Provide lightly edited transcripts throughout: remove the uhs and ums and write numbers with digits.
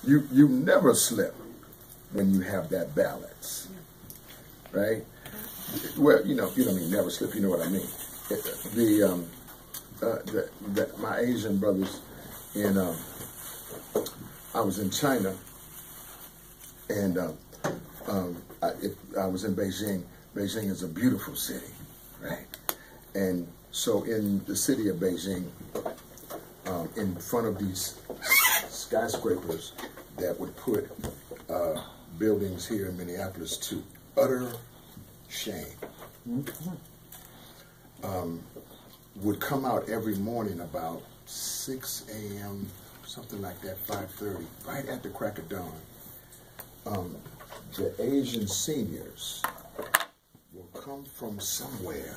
you never slip when you have that balance, right? Well, you don't mean never slip. You know what I mean. My Asian brothers I was in China, and I was in Beijing. Beijing is a beautiful city, right? And so in the city of Beijing, in front of these skyscrapers that would put buildings here in Minneapolis to utter shame, would come out every morning about 6 a.m., something like that, 5:30, right at the crack of dawn. The Asian seniors will come from somewhere,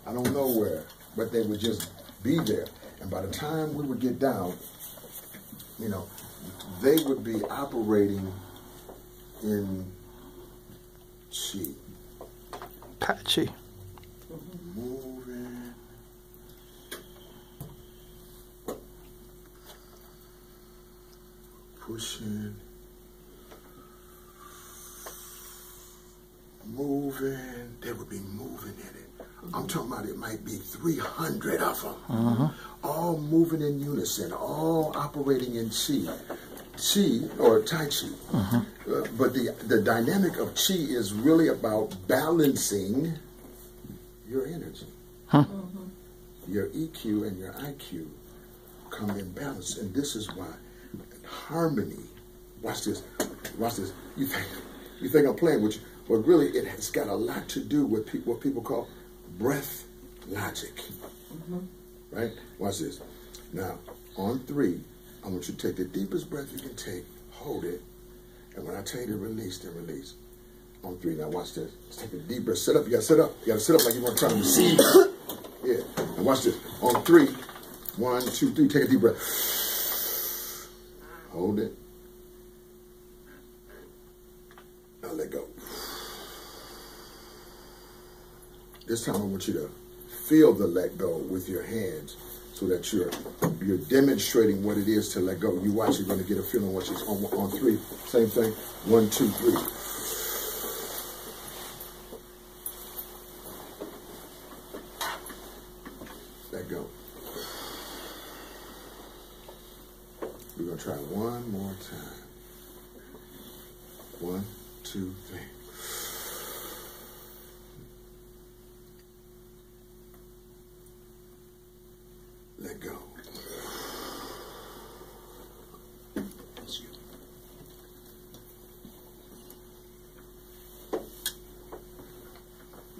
I don't know where, but they would just be there. And by the time we would get down, they would be operating in chi. Patchy. Moving. Pushing. Moving. They would be moving in it. I'm talking about it might be 300 of them. All moving in unison, all operating in chi. Chi, or Tai Chi. But the dynamic of chi is really about balancing your energy. Your EQ and your IQ come in balance. And this is why harmony, watch this. You think I'm playing with you, but really it has got a lot to do with what people call breath logic. Right? Watch this. Now, on 3, I want you to take the deepest breath you can take, hold it, and when I tell you to release, then release. On 3, now watch this. Let's take a deep breath. Sit up. You gotta sit up. You gotta sit up like you want to try to receive. Yeah. Now watch this. On 3, 1, 2, 3. Take a deep breath. Hold it. Now let go. This time I want you to feel the let go with your hands, so that you're demonstrating what it is to let go. You watch, you're going to get a feeling what she's on 3. Same thing. 1, 2, 3. Let go. We're going to try one more time. 1, 2, 3. Let go.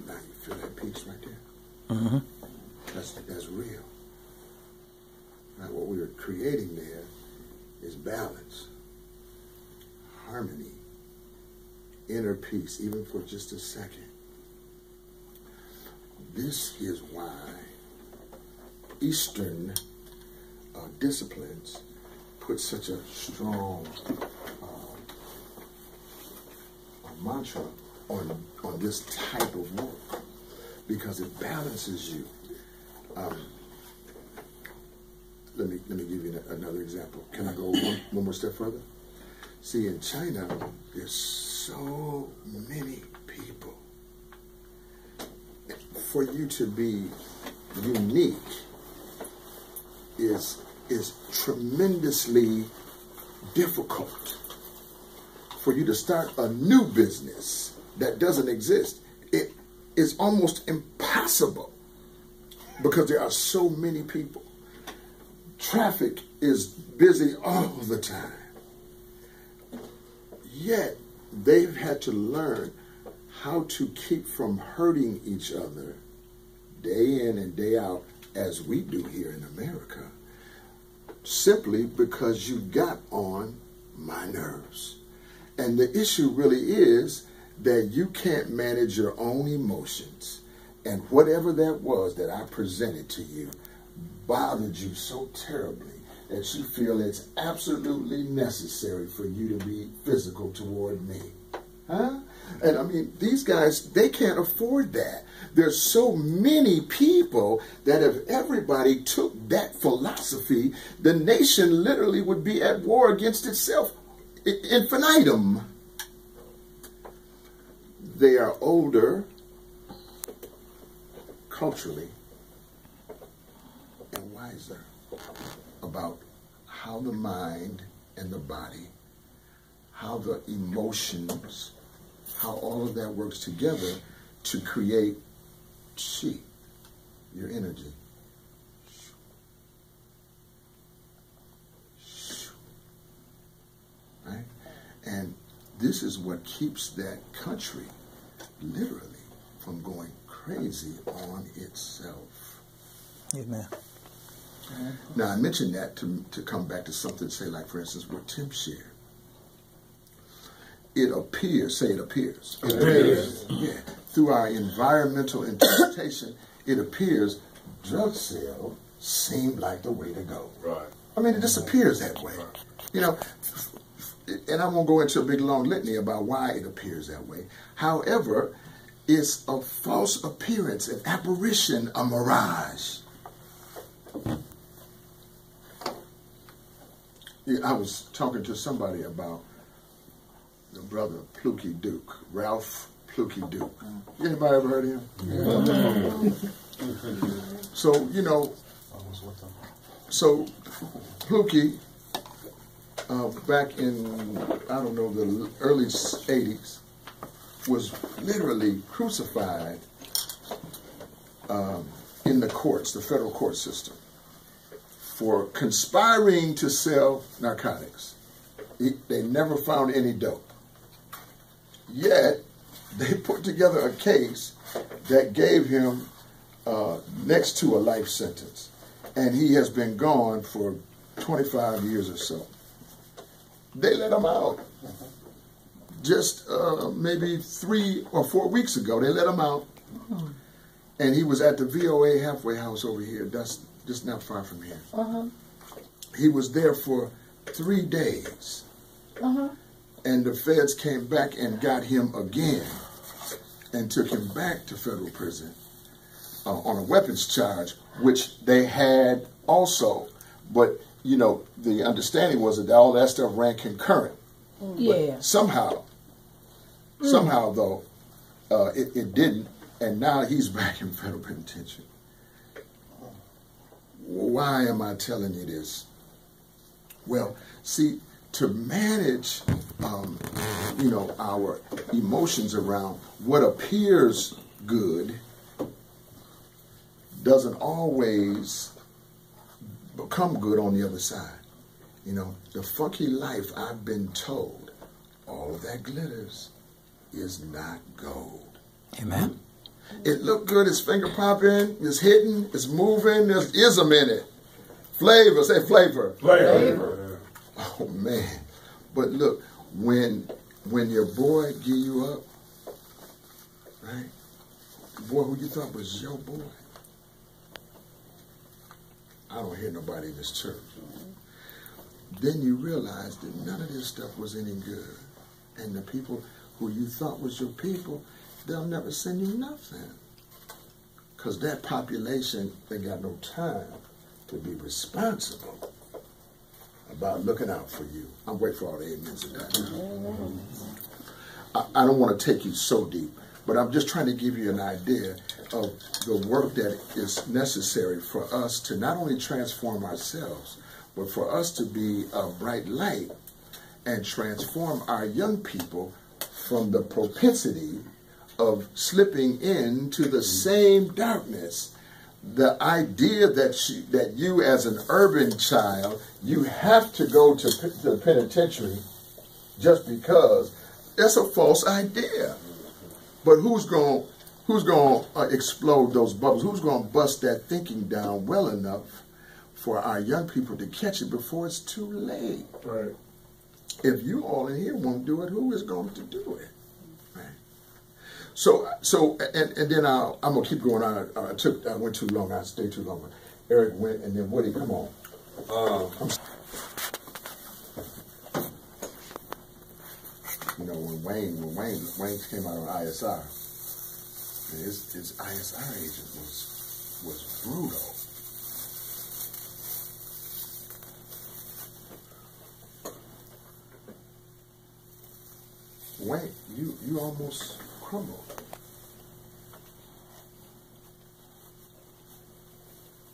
Now you feel that peace right there? That's real. Now what we are creating there is balance, harmony, inner peace, even for just a second. This is why Eastern disciplines put such a strong mantra on this type of work, because it balances you. Let me give you another example. Can I go one more step further? See, in China, there's so many people. For you to be unique is tremendously difficult. For you to start a new business that doesn't exist, it is almost impossible, because there are so many people. Traffic is busy all the time. Yet they've had to learn how to keep from hurting each other day in and day out, as we do here in America, simply because you got on my nerves. And the issue really is that you can't manage your own emotions. And whatever that was that I presented to you bothered you so terribly that you feel it's absolutely necessary for you to be physical toward me. Huh? And I mean, these guys, they can't afford that. There's so many people that if everybody took that philosophy, the nation literally would be at war against itself infinitum. They are older culturally and wiser about how the mind and the body, how the emotions, how all of that works together to create chi, your energy. Right? And this is what keeps that country literally from going crazy on itself. Amen. Now, I mentioned that to come back to something, say, like, for instance, with Tim shared. It appears, say it appears. It appears. Yeah. Through our environmental interpretation, it appears drug sales seem like the way to go. Right. I mean, it just appears that way. Right. You know, and I won't go into a big long litany about why it appears that way. However, it's a false appearance, an apparition, a mirage. Yeah, I was talking to somebody about the brother Pluky Duke, Ralph Pluky Duke. Anybody ever heard of him? So, you know, so Pluky, back in, I don't know, the early 80s, was literally crucified in the courts, the federal court system, for conspiring to sell narcotics. They never found any dope. Yet, they put together a case that gave him next to a life sentence. And he has been gone for 25 years or so. They let him out. Just maybe 3 or 4 weeks ago, they let him out. And he was at the VOA halfway house over here. That's just not far from here. He was there for 3 days. And the feds came back and got him again and took him back to federal prison on a weapons charge, which they had also. But, you know, the understanding was that all that stuff ran concurrent. Yeah. But somehow though, it didn't. And now he's back in federal penitentiary. Why am I telling you this? Well, see, to manage, you know, our emotions around what appears good doesn't always become good on the other side. You know, the funky life, I've been told, all of that glitters is not gold. Amen. It looked good, it's finger popping, it's hitting, it's moving, there's ism in it. Flavor, say flavor. Flavor. Oh man. But look, when your boy give you up, right? The boy who you thought was your boy. I don't hear nobody in this church. Then you realize that none of this stuff was any good. And the people who you thought was your people, they'll never send you nothing. Because that population, they got no time to be responsible about looking out for you. I'm waiting for all the amens of that. I don't want to take you so deep, but I'm just trying to give you an idea of the work that is necessary for us to not only transform ourselves, but for us to be a bright light and transform our young people from the propensity of slipping into the same darkness. The idea that you as an urban child, you have to go to the penitentiary just because, that's a false idea. But who's going to explode those bubbles? Who's going to bust that thinking down well enough for our young people to catch it before it's too late? Right. If you all in here won't do it, who is going to do it? Right. So, and then I'm gonna keep going on. I went too long. I stayed too long. Eric went, and then Woody, come on. You know, when when Wayne came out on ISR, his ISR agent was brutal. Wayne, you almost crumbled.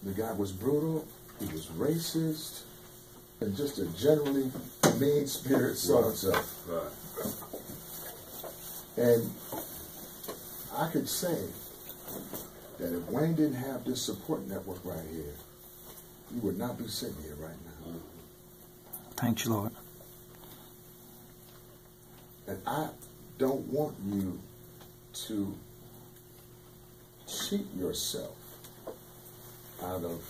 The guy was brutal, he was racist, and just a generally mean-spirited so-and-so. Right. And I could say that if Wayne didn't have this support network right here, he would not be sitting here right now. Thanks, Lord. And I don't want you to cheat yourself out of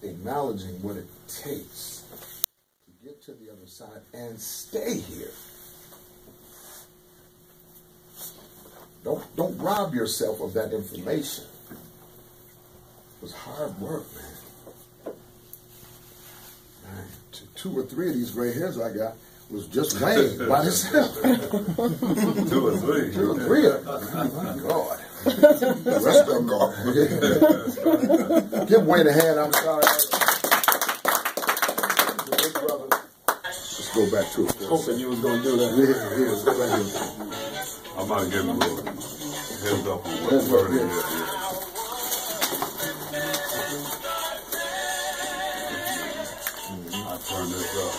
acknowledging what it takes to get to the other side and stay here. Don't rob yourself of that information. It was hard work, man. Two or three of these gray hairs I got was just Wayne by himself. 2 or 3. 2 or 3 of them. My God. The rest of them go. Give Wayne a hand, I'm sorry. Let's go back to it. Hoping you was going to do that. Yeah, let's go back to it. I might give him a little heads up on what word it is. I turn this up.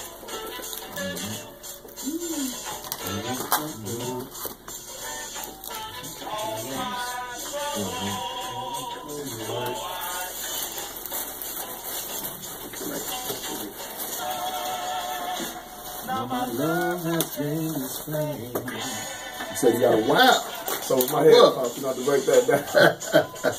Now my love has been displayed. He said you got a wow. So my head pops, you have to break that down.